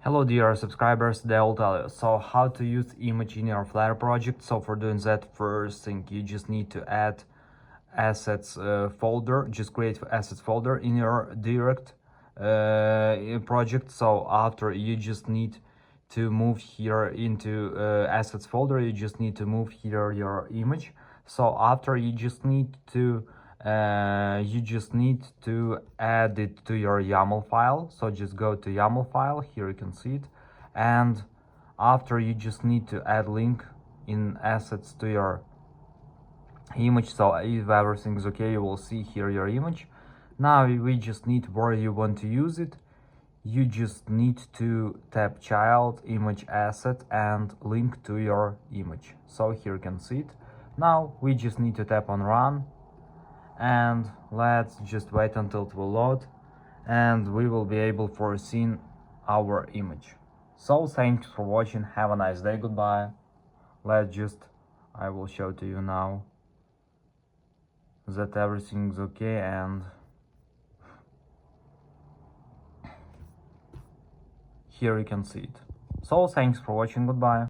Hello dear subscribers, today I'll tell you so how to use image in your Flutter project. So for doing that, first thing you just need to add assets folder. Just create assets folder in your direct project. So after you just need to move here into assets folder, you just need to move here your image. So after you just need to add it to your YAML file. So just go to YAML file, here you can see it, and after you just need to add link in assets to your image. So if everything is okay, you will see here your image. Now we just need where you want to use it. You just need to tap child, image asset, and link to your image. So here you can see it. Now we just need to tap on run, and let's just wait until it will load, and we will be able to see our image. So thanks for watching, have a nice day, goodbye. I will show to you now that everything's okay, and here you can see it. So thanks for watching, goodbye.